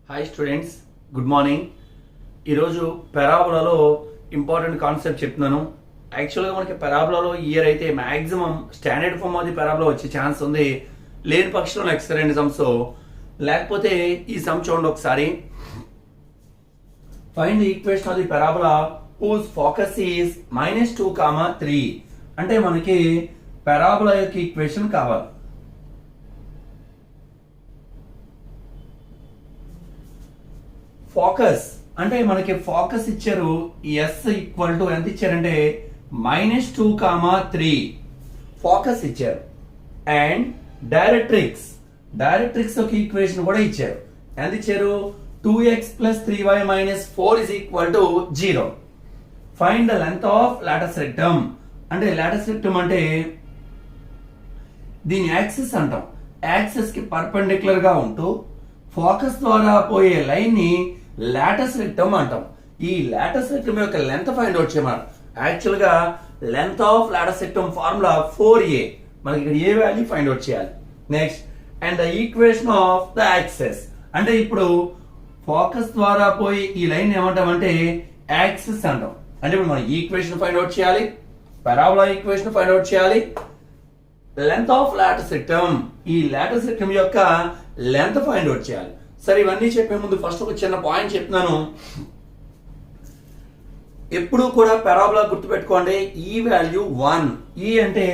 Hi students, good morning. ఈరోజు పెరాబోలాలో important concept చెప్తున్నాను. యాక్చువల్గా మనకి పెరాబోలాలో ఇయర్ అయితే maximum standard form of the parabola వచ్చే ఛాన్స్ ఉంది. లేని పక్షంలో నెక్స్ట్ రెండు సమ్స్, లేకపోతే ఈ సమ్ చూడండి ఒకసారి. Find the equation of the parabola whose focus is -2, 3. అంటే మనకి పెరాబోలా యొక్క ఈక్వేషన్ కావాలి. ఫోకస్ అంటే మనకి ఫోకస్ ఇచ్చారు, ఎస్ ఈక్వల్ టు ఎంత ఇచ్చారంటే -2, 3 ఫోకస్ ఇచ్చారు. అండ్ డైరెక్ట్రిక్స్ ఒక ఈక్వేషన్ కూడా ఇచ్చారు. ఎంత ఇచ్చారు? 2x + 3y - 4 = 0. Find the length of latus rectum. అంటే లాటస్ రెక్టమ్ అంటే దీని యాక్సిస్ అంటాం. యాక్సిస్ కి పర్పెండిక్యులర్ గా ఉంటూ ఫోకస్ ద్వారా పోయే లైన్ ని లాటస్ రెక్టమ్ అంటాం. ఈ లాటస్ రెక్టమ్ యొక్క లెంత్ ఫైండ్ అవుట్ చేయమన్నారు. యాక్చువల్ గా length of latus rectum formula 4a. మనకి ఇక్కడ ఏ వాల్యూ ఫైండ్ అవుట్ చేయాలి. Next, and the equation of the axis. అంటే ఇప్పుడు ఫోకస్ ద్వారా పోయి ఈ లైన్ ఏమంటామంటే యాక్సిస్ అంటాం. అంటే ఇప్పుడు మనం ఈక్వేషన్ ఫైండ్ అవుట్ చేయాలి, పారాబోలా ఈక్వేషన్ ఫైండ్ అవుట్ చేయాలి, లెంత్ ఆఫ్ లాటస్ రెక్టమ్, ఈ లాటస్ రెక్టమ్ యొక్క లెంత్ ఫైండ్ అవుట్ చేయాలి. సరే, ఇవన్నీ చెప్పే ముందు ఫస్ట్ ఒక చిన్న పాయింట్ చెప్తున్నాను. ఎప్పుడు కూడా పారాబోలా గుర్తుపెట్టుకోండి, ఈ వాల్యూ 1. ఈ అంటే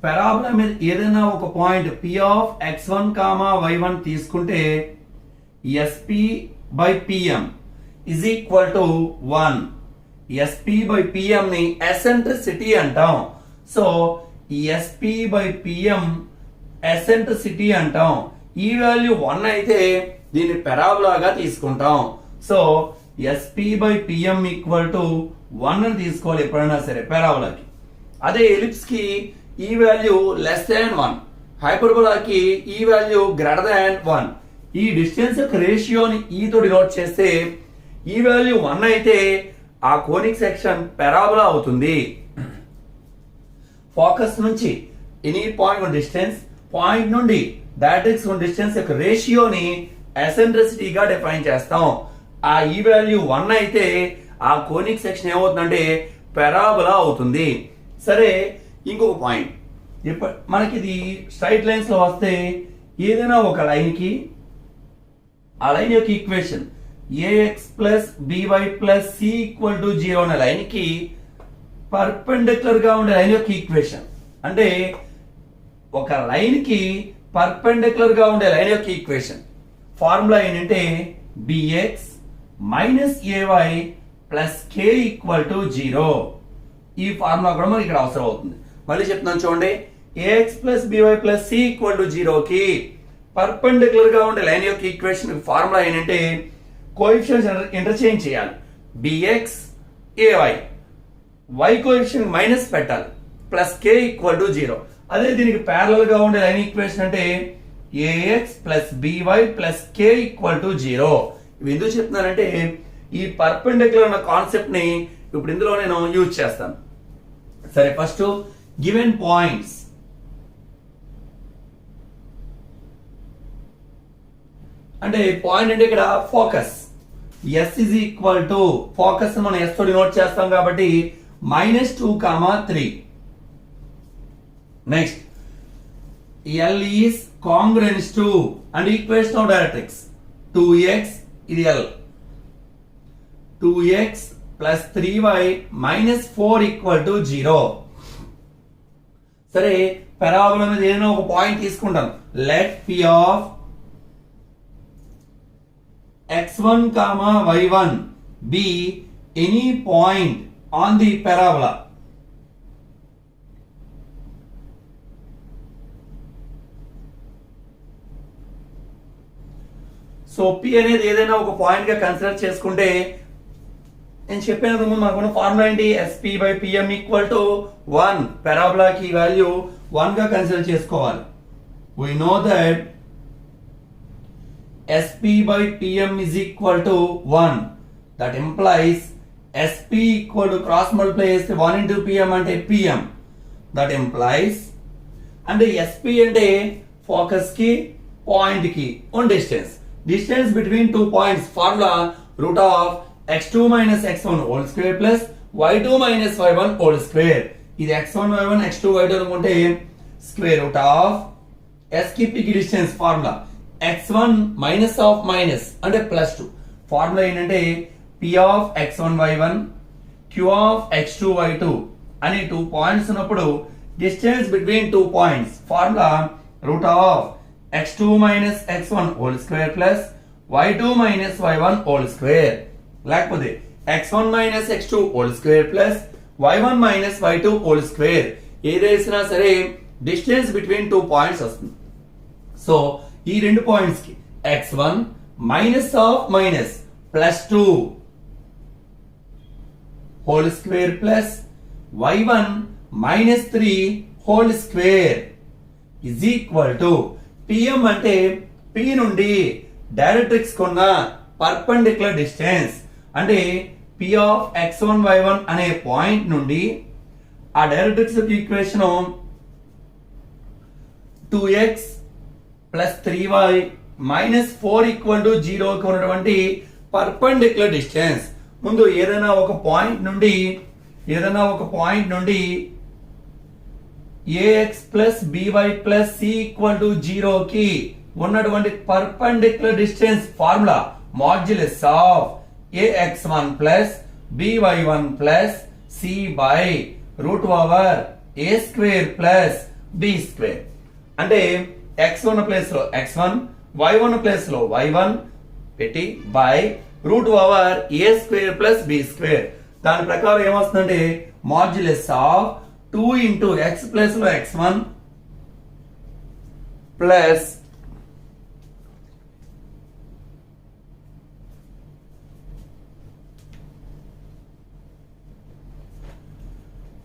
పారాబోలా మీద ఏదైనా ఒక పాయింట్ P(x1, y1) తీసుకుంటే SP/PM = 1. SP/PM ని ఎసెంట్రిసిటీ అంటాం. సో SP/PM ఎసెంట్రిసిటీ అంటాం. ఈ వాల్యూ 1 అయితే దీన్ని పారాబోలాగా తీసుకుంటాం. సో SP/PM = 1 అని తీసుకోవాలి ఎప్పుడైనా సరే పారాబోలాకి. అదే ఎలిప్స్ కి ఈ వాల్యూ <1, హైపర్బోలాకి ఈ వాల్యూ <1. ఈ డిస్టెన్స్ యొక్క రేషియోని ఈ తో డినోట్ చేస్తే ఈ వాల్యూ 1 అయితే ఆ కోనిక్ సెక్షన్ పారాబోలా అవుతుంది. ఫోకస్ నుంచి ఎనీ పాయింట్ డిస్టెన్స్, పాయింట్ నుండి డైరెక్ట్రిక్స్ డిస్టెన్స్ యొక్క రేషియోని ఎసెంట్రిసిటీగా డిఫైన్ చేస్తాం. ఆ ఈ వాల్యూ 1 అయితే ఆ కోనిక్ సెక్షన్ ఏమవుతుందంటే పారాబోలా అవుతుంది. సరే, ఇంకొక పాయింట్, మనకి ఇది స్ట్రైట్ లైన్స్ లో వస్తే ఏదైనా ఒక లైన్ కి ఆ లైన్ యొక్క ఈక్వేషన్ ax + by + c = 0 అనే లైన్ కి పర్పెండిక్యులర్ గా ఉండే లైన్ యొక్క ఈక్వేషన్. అంటే ఒక లైన్ కి పర్పెండిక్యులర్ గా ఉండే లైన్ యొక్క ఈక్వేషన్ ఫార్ములా ఏంటంటే bx - ay + k = 0. ఈ ఫార్ములా కూడా మనకి ఇక్కడ అవసరం అవుతుంది. మళ్ళీ చెప్తున్నాను చూడండి, ax + by + c = 0 కి పర్పెండిక్యులర్ గా ఉండే లైన్ యొక్క ఈక్వేషన్ ఫార్ములా ఏంటంటే కోఎఫిషియెంట్స్ ఇంటర్చేంజ్ చేయాలి. bx ay, y coefficient minus పెట్టాలి, + k = 0. అదే దీనికి ప్యారలల్ గా ఉండే లైన్ ఈక్వేషన్ అంటే ax + by + k = 0. ఇవి ఎందుకు చెప్తున్నానంటే ఈ పర్పెండిక్యులర్ అన్న కాన్సెప్ట్ ని ఇప్పుడు ఇందులో నేను యూజ్ చేస్తాను. సరే, ఫస్ట్ గివెన్ పాయింట్స్. అంటే పాయింట్ అంటే ఇక్కడ ఫోకస్ S = ఫోకస్ మనం S తో డినోట్ చేస్తాం కాబట్టి -2, 3. Next, L is congruence to and equation of directrix 2x, ఇది L, 2x + 3y - 4 = 0. సరే, పారాబోలా మీద ఏదైనా ఒక పాయింట్ తీసుకుంటాను. Let P of x1, y1 be any point on the parabola. So P అనేది ఏదైనా ఒక పాయింట్ గా కన్సిడర్ చేసుకుంటే నేను చెప్పిన మనకున్న ఫార్ములా ఏంటి? SP/PM = 1. పారాబోలాకి వాల్యూ 1 గా కన్సిడర్ చేసుకోవాలి. We know that SP/PM = 1. That implies SP = cross multiply చేస్తే 1 into PM అంటే PM. That implies, అంటే SP అంటే ఫోకస్ కి పాయింట్ కి ఉన్న distance, distance between 2 points formula root of x2 minus x1 whole square plus y2 minus y1 whole square. ఇది x1 y1 x2 y2 అనుకుంటే square root of s కి pకి distance formula x1 minus of minus అంటే plus 2. Formula ఏంటంటే p of x1 y1 q of x2 y2 అనే 2 points ఉన్నప్పుడు distance between 2 points formula root of x2 minus x1 whole square plus y2 minus y1 whole square. లేకపోతే x1 minus x2 whole square plus y1 minus y2 whole square. ఏదేసినా సరే distance between 2 points వస్తుంది. So ఈ రెండు points కి x1 minus of minus plus 2 whole square plus y1 minus 3 whole square is equal to pm అంటే p నుండి directrix కొన్న perpendicular distance అంటే p of x1 y1 అనే పాయింట్ నుండి ఆ డైరెక్ట్రిక్స్ యొక్క equation 2x plus 3y minus 4 equal to 0 కి ఉన్నటువంటి పర్పెండిక్యులర్ డిస్టెన్స్. ముందు ఏదైనా ఒక పాయింట్ నుండి ax plus by plus c equal to 0 కి ఉన్నటువంటి perpendicular distance formula modulus of ax1 plus by1 plus c by root over a square plus b square. అంటే x1 place లో x1 y1 ప్లేస్ లో y1 పెట్టి by root over a square plus b square. దాని ప్రకారం ఏమొస్తుందంటే modulus of 2 into x plus లో x1 plus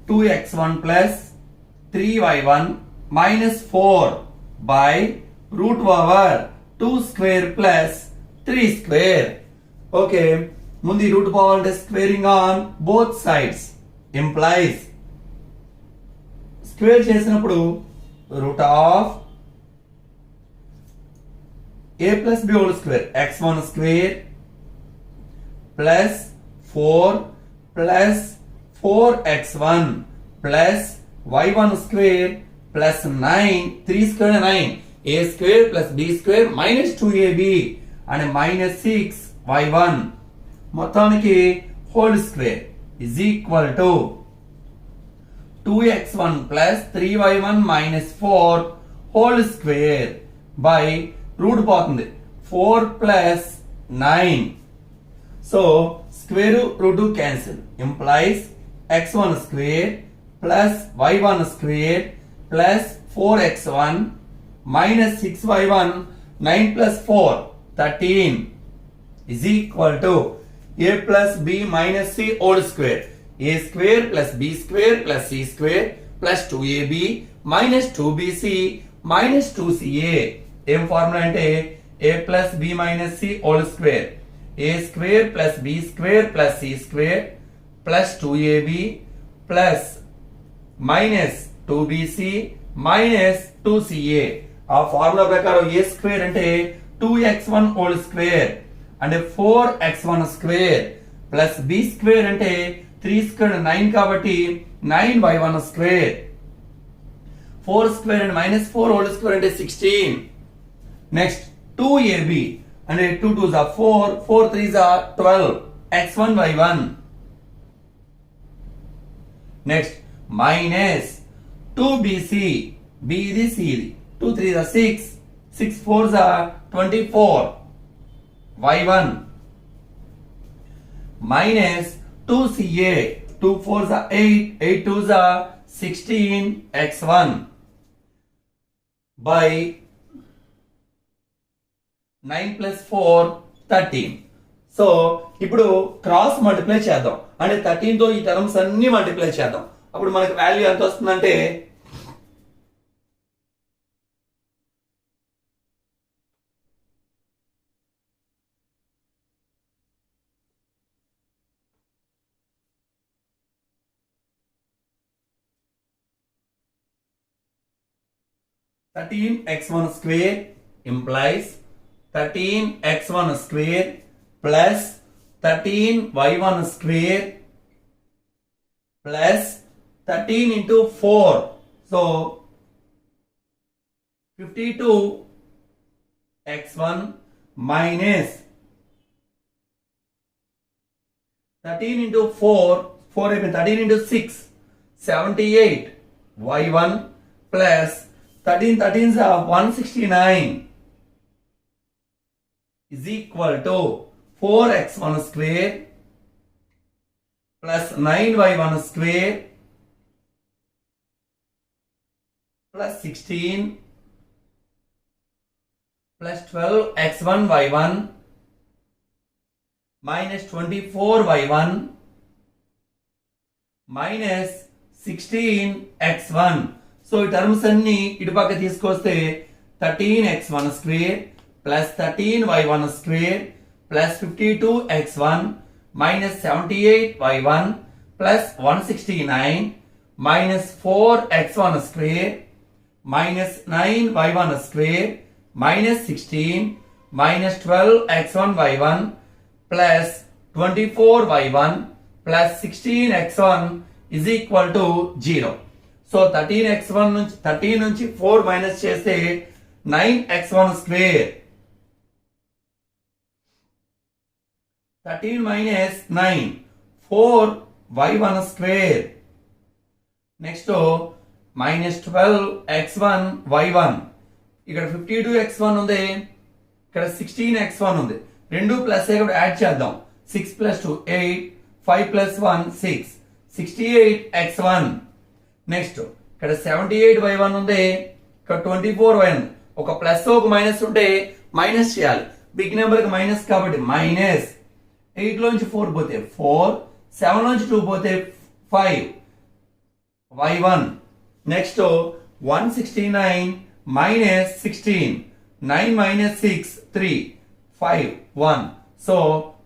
2x1 plus 3y1 minus 4 by root over 2 square plus 3 square. Okay, ముందు root పోవాలంటే squaring on both sides implies square చేసినప్పుడు root of a plus b whole square x1 square plus 4 plus 4x1 plus y1 square plus 9 3 square 9 a square plus b square minus 2ab and minus 6y1 మొత్తానికి whole square is equal to 2x1 plus 3y1 minus 4 whole square by route పోతుంది 4 plus 9. So square root cancel implies x1 square plus y1 square plus 4x1 minus 6y1 9 plus 4 13 is equal to a plus b minus c whole square. a square plus b square plus c square plus 2ab minus 2bc minus 2ca. ఏం formula అంటే a plus b minus c whole square. a square plus b square plus c square plus 2ab plus minus 2bc minus 2ca. ఆ formula ప్రకారం a square అంటే 2x1 whole square అంటే 4x1 square plus b square అంటే 3 square 9 కాబట్టి 9y1 square. 4 square and minus 4 whole square అంటే 16. Next 2ab అంటే 2 2s are 4 4 3s are 12 x1 y1. Next minus 2bc b ఇది c ఇది 2 3s are 6 6 4s are 24 y1 minus 2ca 2 4s are 8 8 2s are 16 x1 by 9 plus 4 13. So ఇప్పుడు cross multiply చేద్దాం అంటే 13 తో ఈ terms అన్ని multiply చేద్దాం. అప్పుడు మనకి వాల్యూ ఎంత వస్తుందంటే 13 x1 square implies 13x1 square plus 13y1 square plus 13 into 4. So 52x1 minus 13 into 4, 13 into 6, 78y1 plus 13 13s are 169 is equal to 4x1 square plus 9y1 square plus 16 plus 12x1 y1 minus 24y1 minus 16x1. So ఈ terms అన్ని ఇటు పక్క తీసుకొస్తే 13x1 square plus 13y1 square plus 52x1 minus 78y1 plus 169 minus 4x1 square minus 9y1 square minus 16 minus 12x1y1 plus 24y1 plus 16x1 is equal to 0. So 13x1 నుంచి 13 నుంచి 4 minus చేస్తే 9x1 square 13 minus 9 4y1 square next minus 12x1 y1 ఇక్కడ 52x1 ఉంది ఇక్కడ 16x1 ఉంది రెండు plus add చేద్దాం 6 plus 2 8 5 plus 1 6 68x1 next ఇక్కడ 78y1 ఉంది ఇక్కడ 24y1 ఒక ప్లస్ ఒక మైనస్ ఉంటే మైనస్ చేయాలి బిగ్ నెంబర్ కి మైనస్ కాబట్టి మైనస్ 8 లోంచి 4 పోతే 4 7 లోంచి 2 పోతే 5 y1 next 169 minus 16 9 minus 6 3 5 1 so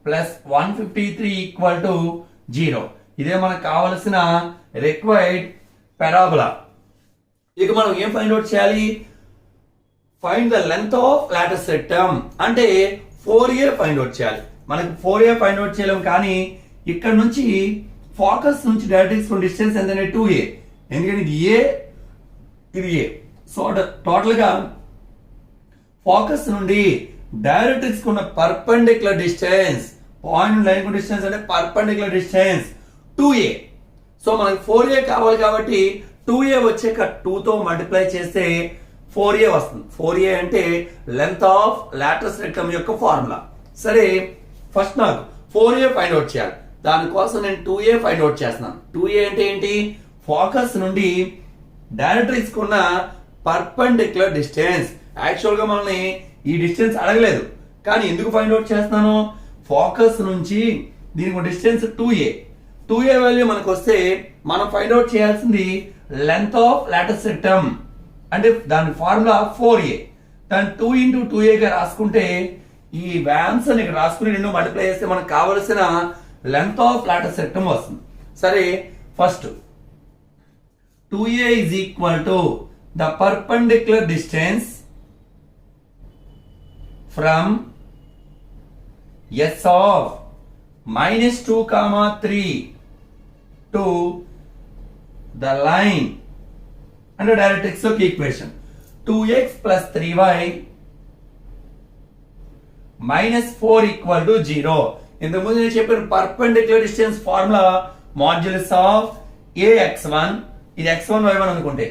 plus 153 equal to 0. ఇదే మనకు కావలసిన రిక్వైర్డ్ పారాబోలా. ఇక మనం ఏం ఫైండ్ అవుట్ చేయాలి? Find the length of latus rectum అంటే 4a ఫైండ్ అవుట్ చేయాలి. మనకి 4a ఫైండ్ అవుట్ చేయలేం కానీ ఇక్కడ నుంచి ఫోకస్ నుంచి డైరెక్ట్రిక్స్ డిస్టెన్స్ ఎంతంటే 2a ఎందుకంటే ఇది a ఇది a. సో టోటల్ గా ఫోకస్ నుండి డైరెక్ట్రిక్స్ ఉన్న పర్పెండిక్యులర్ డిస్టెన్స్ పాయింట్ లైన్ కు డిస్టెన్స్ అంటే పర్పెండిక్యులర్ డిస్టెన్స్ 2a. సో మనకి 4a కావాలి కాబట్టి 2a వచ్చాక 2 తో మల్టిప్లై చేస్తే 4a వస్తుంది. 4a అంటే లెంత్ ఆఫ్ లాటరస్ రెక్టమ్ యొక్క ఫార్ములా. సరే ఫస్ట్ నాకు 4a ఫైండ్ అవుట్ చేయాలి. దానికోసం నేను 2a ఫైండ్ అవుట్ చేస్తున్నాను. 2a అంటే ఏంటి? ఫోకస్ నుండి డైరెక్ట్రిక్స్ కున్న పర్పెండిక్యులర్ డిస్టెన్స్. యాక్చువల్ గా మనల్ని ఈ డిస్టెన్స్ అడగలేదు కానీ ఎందుకు ఫైండ్ అవుట్ చేస్తున్నాను? ఫోకస్ నుంచి దీనికి డిస్టెన్స్ 2a. 2a వాల్యూ మనకు వస్తే మనం ఫైండ్ అవుట్ చేయాల్సింది లెంత్ ఆఫ్ లాటరస్ రెక్టమ్ అంటే దాని ఫార్ములా 4a. దాన్ని 2 into 2a గా రాసుకుంటే ఈ వ్యాన్స్ అని రాసుకుని రెండు మల్టిప్లై చేస్తే మనకు కావలసిన లెంత్ ఆఫ్ లాటరస్ రెక్టమ్ వస్తుంది. సరే first 2a is equal to the perpendicular distance from S of minus 2 comma 3 to the line under directrix of equation 2x plus 3y minus 4 equal to 0. ఇంతకు ముందు నేను చెప్పిన perpendicular distance formula modulus of ax1 ఇది x1 y1 అనుకుంటే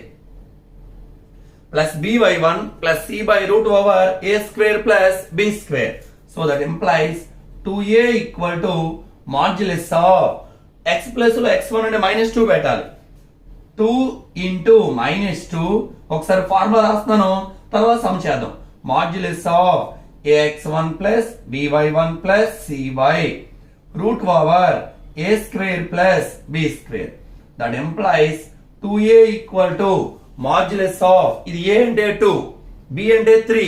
plus by1 plus c by root over a square plus b square. So that implies 2a equal to modulus of x plus లో x1 అంటే minus 2 పెట్టాలి 2 into minus 2 ఒకసారి formula రాస్తున్నాను తర్వాత some చేద్దాం. modulus of ax1 plus by1 plus cy root over a square plus b square. That implies 2a equal to modulus of ఇది a అంటే 2 b అంటే 3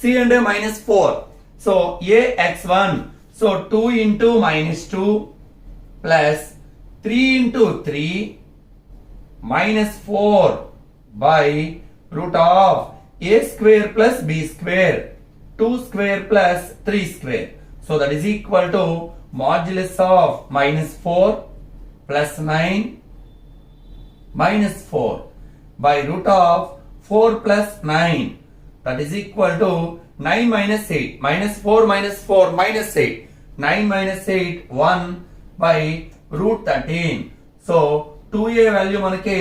c అంటే minus 4. So ax1 so 2 into minus 2 plus 3 into 3 minus 4 by root of a square plus b square. 2 square plus 3 square. So that is equal to modulus of -4 plus 9 minus 4 by root of 4 plus 9. That is equal to 9 minus 8. Minus 4 minus 4 minus 8. 9 minus 8 1 by root 13. So 2a value మనకి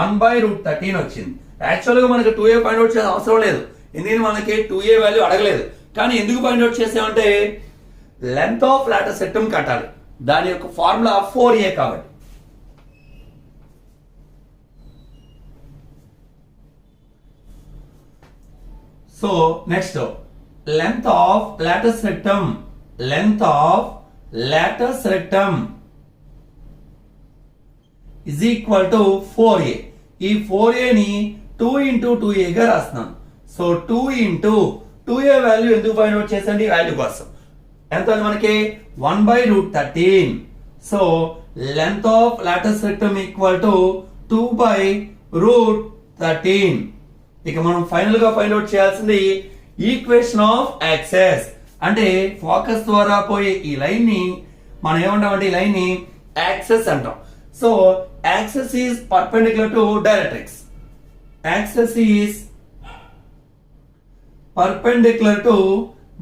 1 by root 13 వచ్చింది. యాక్చువల్గా మనకి 2a find out చేసే అవసరం లేదు, ఎందుకంటే మనకి 2a value అడగలేదు. కానీ ఎందుకు ఫైండ్ అవుట్ చేసామంటే లెంత్ ఆఫ్ లాటర్ సెక్టమ్ కట్టాలి, దాని యొక్క ఫార్ములా 4a కాబట్టి. So next length of lattice rectum is equal to 4a. ఈ 4a ని 2 into 2a గా రాస్తున్నాం. సో 2 into 2a వాల్యూ ఎందుకు ఫైండ్ అవుట్ చేసండి, వాల్యూ కోసం. ఎంత ఉంది మనకి 1 by root 13. So length of lattice rectum equal to 2 by root 13. ఇక మనం ఫైనల్ గా ఫైండ్ అవుట్ చేయాల్సింది ఈక్వేషన్ ఆఫ్ యాక్సెస్. అంటే ఫోకస్ ద్వారా పోయే ఈ లైన్ ని మనం ఏమంటామంటే ఈ లైన్ ని యాక్సెస్ అంటాం. So access is perpendicular to directrix. Access is perpendicular to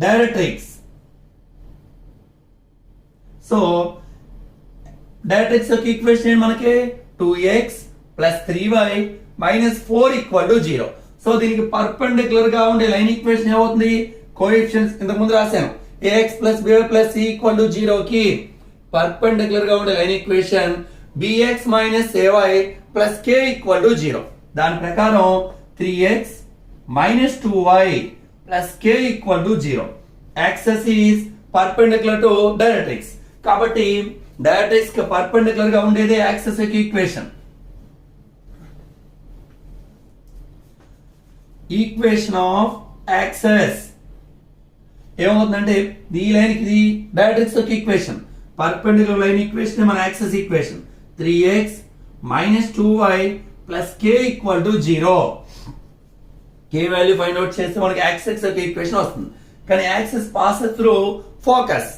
directrix. So directrix యొక్క ఈక్వేషన్ ఏంటి మనకి 2x plus 3y minus 4 equal to 0. So దీనికి పర్పెండిక్యులర్ గా ఉండే లైన్ ఈక్వేషన్ ఏమవుతుంది, కోఎఫిషియెంట్స్ ఇంతకు ముందు రాశాను, ax plus by plus c equal to 0 కి పర్పెండిక్యులర్ గా ఉండే line equation bx minus ay plus k equal to 0. దాని ప్రకారం 3x minus 2y plus k equal to 0. Axis is perpendicular to directrix. కాబట్టి డైరెక్ట్రిక్స్ కి పర్పెండిక్యులర్ గా ఉండేదే access యొక్క ఈక్వేషన్. ఈక్వేషన్ ఆఫ్ యాక్సెస్ ఏమవుతుందంటే ఈ లైన్ కి ఇది డైరెక్ట్రిక్స్ యొక్క ఈక్వేషన్, పర్పెండిక్యులర్ లైన్ ఈక్వేషన్ మన access equation 3x minus 2y plus k equal to 0. k value find out చేస్తే మనకి యాక్సెస్ యొక్క ఈక్వేషన్ వస్తుంది. కానీ access passes through focus.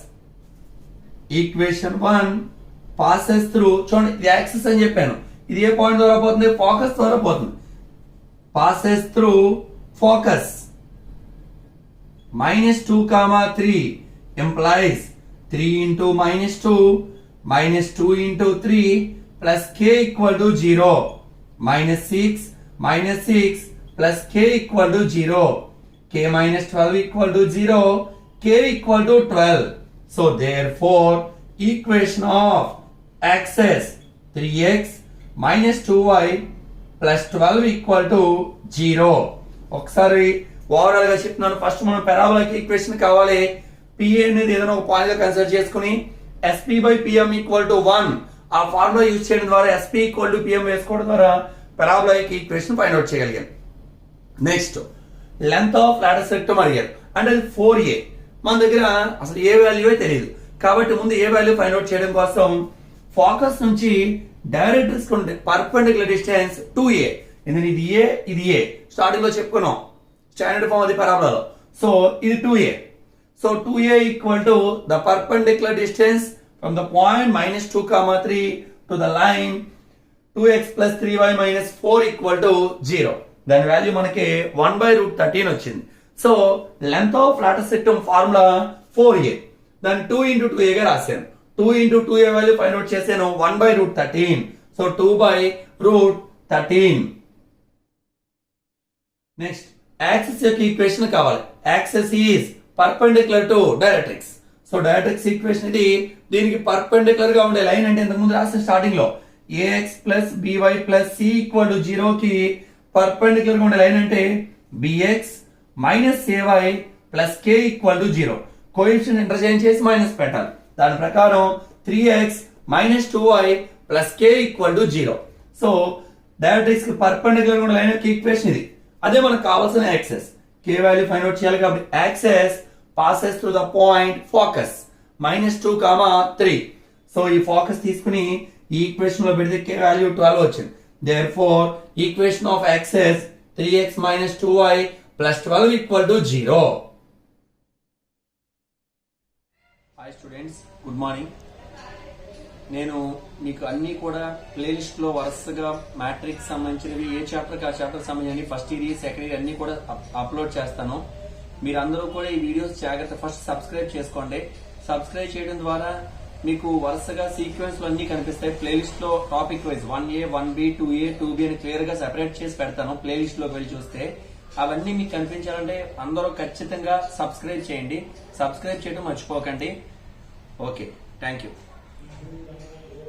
Equation 1 passes through, చూడండి ఇది యాక్సెస్ అని చెప్పాను, ఇది ఏ పాయింట్ ద్వారా పోతుంది, ఫోకస్ ద్వారా పోతుంది. Passes through focus. -2, 3 implies 3 into -2 minus 2 into 3 plus k equal to 0. -6 plus k equal to 0. K minus 12 equal to 0. K equal to 12. So therefore equation of axis 3x minus 2y plus 12 equal to 0. ఒకసారి overall గా చెప్తున్నాను. First మనం parabolic equation కావాలి. P అనేది ఏదైనా ఒక point గా consider చేసుకుని SP by PM equal to 1 ఆ ఫార్ములా యూజ్ చేయడం ద్వారా SP equal to PM వేసుకోవడం ద్వారా పారాబోలిక్ ఈక్వేషన్ ఫైండ్ అవుట్ చేయగలిగాం. Next length of latus rectum అడిగారు, అంటే అది 4a. మన దగ్గర అసలు ఏ వాల్యూ తెలియదు కాబట్టి ముందు ఏ వాల్యూ ఫైండ్ అవుట్ చేయడం కోసం ఫోకస్ నుంచి డైరెక్ట్రిక్స్ కు పర్పెండిక్యులర్ డిస్టెన్స్ 2a. ఎందుకంటే ఇది a స్టార్టింగ్ లో చెప్పుకున్నాం, స్టాండర్డ్ ఫార్మ్ అది పారాబోలాలో. సో ఇది 2a. So 2a equal to the perpendicular distance from the point -2, 3 to the line 2x plus 3y minus 4 equal to 0. దాని వాల్యూ మనకి 1 by root 13 వచ్చింది. So length of latus rectum formula 4a. దాన్ని 2 into 2a గా రాశాను. 2 into 2a value find out చేశాను 1 by root 13. So 2 by root 13. Next axis యొక్క equation కావాలి. Axis is perpendicular to directrix. So directrix equation ఇది. దీనికి perpendicular గా ఉండే లైన్ అంటే ఇంతకు ముందు రాసిన స్టార్టింగ్ లో ax plus by plus c equal to 0 కి పర్పెండిక్యులర్ గా ఉండే లైన్ అంటే bx minus ay plus k equal to 0. Coefficient interchange చేసి మైనస్ పెట్టాలి. దాని ప్రకారం 3x minus 2y plus k equal to 0. So directrix కి పర్పెండిక్యులర్ గా ఉండే లైన్ యొక్క ఈక్వేషన్ ఇది. అదే మనకు కావాల్సిన access. k value find out చేయాలి కాబట్టి access passes through the point focus -2, 3. So ఈ ఫోకస్ తీసుకుని ఈ ఈక్వేషన్ లో పెడితే k వాల్యూ 12 వచ్చింది. therefore equation of access 3x minus 2y plus 12 equal to 0. Hi students, good morning. నేను మీకు అన్ని కూడా ప్లేలిస్ట్ లో వరుసగా మ్యాట్రిక్స్ సంబంధించినవి ఏ చాప్టర్ ఆ చాప్టర్ సంబంధించినవి ఫస్ట్ ఇయర్ సెకండ్ ఇయర్ అన్ని కూడా అప్లోడ్ చేస్తాను. మీరందరూ కూడా ఈ వీడియోస్ జాగ్రత్త ఫస్ట్ సబ్స్క్రైబ్ చేసుకోండి. సబ్స్క్రైబ్ చేయడం ద్వారా మీకు వరుసగా సీక్వెన్స్ అన్ని కనిపిస్తాయి. ప్లేలిస్ట్ లో topic wise 1A 1B 2A 2B అని క్లియర్ గా సెపరేట్ చేసి పెడతాను. ప్లేలిస్ట్ లోకి వెళ్ళి చూస్తే అవన్నీ మీకు కనిపించాలంటే అందరూ ఖచ్చితంగా సబ్స్క్రైబ్ చేయండి. సబ్స్క్రైబ్ చేయడం మర్చిపోకండి. Okay, thank you.